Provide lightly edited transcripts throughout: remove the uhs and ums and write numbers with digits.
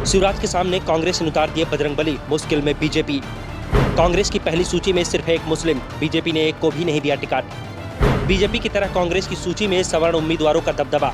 शिवराज के सामने कांग्रेस ने उतार दिए बजरंगबली, मुश्किल में बीजेपी। कांग्रेस की पहली सूची में सिर्फ एक मुस्लिम, बीजेपी ने एक को भी नहीं दिया टिकट। बीजेपी की तरह कांग्रेस की सूची में सवर्ण उम्मीदवारों का दबदबा।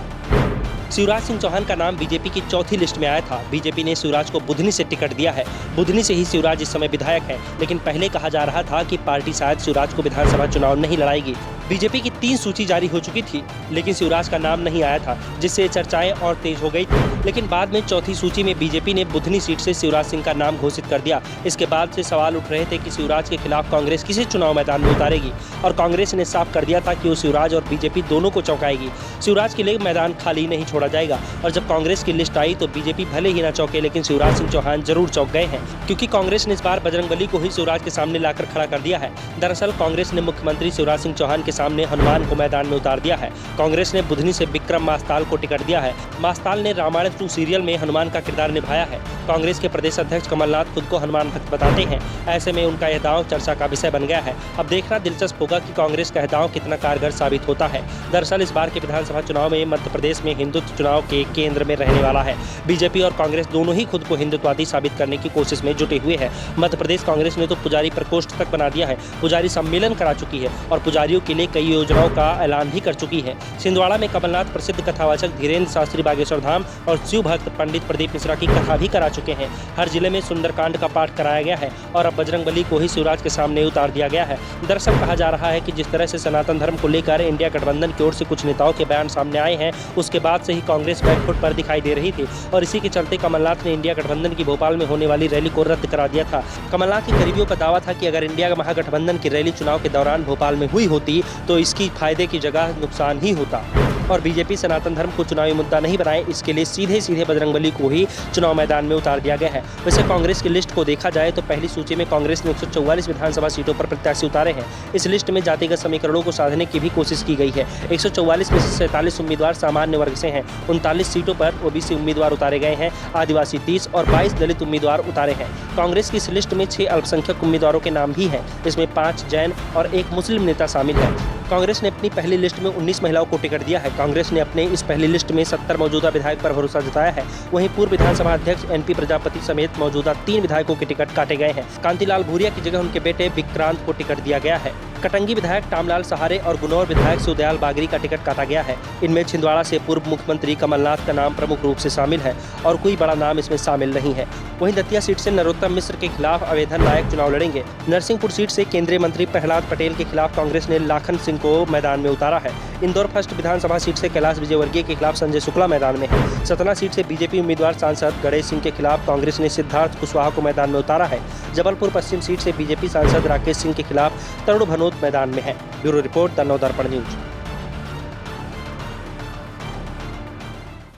शिवराज सिंह चौहान का नाम बीजेपी की चौथी लिस्ट में आया था। बीजेपी ने शिवराज को बुधनी से टिकट दिया है। बुधनी से ही शिवराज इस समय विधायक है, लेकिन पहले कहा जा रहा था कि पार्टी शायद शिवराज को विधानसभा चुनाव नहीं लड़ाएगी। बीजेपी की 3 सूची जारी हो चुकी थी, लेकिन शिवराज का नाम नहीं आया था, जिससे चर्चाएं और तेज हो गई थी। लेकिन बाद में चौथी सूची में बीजेपी ने बुधनी सीट से शिवराज सिंह का नाम घोषित कर दिया। इसके बाद से सवाल उठ रहे थे कि शिवराज के खिलाफ कांग्रेस किसे चुनाव मैदान में उतारेगी, और कांग्रेस ने साफ कर दिया था कि वो शिवराज और बीजेपी दोनों को चौंकाएगी। शिवराज के लिए मैदान खाली नहीं छोड़ा जाएगा, और जब कांग्रेस की लिस्ट आई तो बीजेपी भले ही न चौंके, लेकिन शिवराज सिंह चौहान जरूर चौंक गए हैं, क्योंकि कांग्रेस ने इस बार बजरंगबली को ही शिवराज के सामने लाकर खड़ा कर दिया है। दरअसल कांग्रेस ने मुख्यमंत्री शिवराज सिंह चौहान के सामने हनुमान को मैदान में उतार दिया है। कांग्रेस ने बुधनी से विक्रम मास्ताल को टिकट दिया है। मास्ताल ने रामायण 2 सीरियल में हनुमान का किरदार निभाया है। कांग्रेस के प्रदेश अध्यक्ष कमलनाथ खुद को हनुमान भक्त बताते हैं। ऐसे में उनका यह दांव चर्चा का विषय बन गया है। अब देखना दिलचस्प होगा कि कांग्रेस का यह दांव कितना कारगर साबित होता है। दरअसल इस बार के विधानसभा चुनाव में मध्य प्रदेश में हिंदुत्व चुनाव के केंद्र में रहने वाला है। बीजेपी और कांग्रेस दोनों ही खुद को हिंदुत्ववादी साबित करने की कोशिश में जुटे हुए हैं। मध्य प्रदेश कांग्रेस ने तो पुजारी प्रकोष्ठ तक बना दिया है, पुजारी सम्मेलन करा चुकी है और पुजारियों के लिए कई योजनाओं का ऐलान भी कर चुकी है। छिंदवाड़ा में कमलनाथ प्रसिद्ध कथावाचक धीरेन्द्र शास्त्री बागेश्वर धाम और शिव भक्त पंडित प्रदीप मिश्रा की कथा भी करा चुके हैं। हर जिले में सुंदरकांड का पाठ कराया गया है और अब बजरंगबली को ही शिवराज के सामने उतार दिया गया है। दरअसल कहा जा रहा है कि जिस तरह से सनातन धर्म को लेकर इंडिया गठबंधन की ओर से कुछ नेताओं के बयान सामने आए हैं, उसके बाद से ही कांग्रेस बैकफुट पर दिखाई दे रही थी, और इसी के चलते कमलनाथ ने इंडिया गठबंधन की भोपाल में होने वाली रैली को रद्द करा दिया था। कमलनाथ के करीबियों का दावा था कि अगर इंडिया महागठबंधन की रैली चुनाव के दौरान भोपाल में हुई होती तो इसकी फायदे की जगह नुकसान ही होता, और बीजेपी सनातन धर्म को चुनावी मुद्दा नहीं बनाए, इसके लिए सीधे बजरंगबली को ही चुनाव मैदान में उतार दिया गया है। वैसे कांग्रेस की लिस्ट को देखा जाए तो पहली सूची में कांग्रेस ने 144 विधानसभा सीटों पर प्रत्याशी उतारे हैं। इस लिस्ट में जातिगत समीकरणों को साधने की भी कोशिश की गई है। 144 में से 47 उम्मीदवार सामान्य वर्ग से हैं। 39 सीटों पर ओबीसी उम्मीदवार उतारे गए हैं, आदिवासी 30 और 22 दलित उम्मीदवार उतारे हैं। कांग्रेस की इस लिस्ट में 6 अल्पसंख्यक उम्मीदवारों के नाम भी हैं। इसमें 5 जैन और 1 मुस्लिम नेता शामिल है। कांग्रेस ने अपनी पहली लिस्ट में 19 महिलाओं को टिकट दिया है। कांग्रेस ने अपने इस पहली लिस्ट में 70 मौजूदा विधायक पर भरोसा जताया है। वहीं पूर्व विधानसभा अध्यक्ष एनपी प्रजापति समेत मौजूदा 3 विधायकों के टिकट काटे गए हैं। कांतिलाल भूरिया की जगह उनके बेटे विक्रांत को टिकट दिया गया है। कटंगी विधायक टामलाल सहारे और गुनौर विधायक सुदयाल बागरी का टिकट काटा गया है। इनमें छिंदवाड़ा से पूर्व मुख्यमंत्री कमलनाथ का नाम प्रमुख रूप से शामिल है और कोई बड़ा नाम इसमें शामिल नहीं है। वहीं दतिया सीट से नरोत्तम मिश्र के खिलाफ अवेधन नायक चुनाव लड़ेंगे। नरसिंहपुर सीट से केंद्रीय मंत्री प्रहलाद पटेल के खिलाफ कांग्रेस ने लाखन सिंह को मैदान में उतारा है। इंदौर फर्स्ट विधानसभा सीट से कैलाश विजयवर्गीय के खिलाफ संजय शुक्ला मैदान में है। सतना सीट से बीजेपी उम्मीदवार सांसद गणेश सिंह के खिलाफ कांग्रेस ने सिद्धार्थ कुशवाहा को मैदान में उतारा है। जबलपुर पश्चिम सीट से बीजेपी सांसद राकेश सिंह के खिलाफ तरुण भनोत मैदान में है। Bureau report, the Navdarpan news.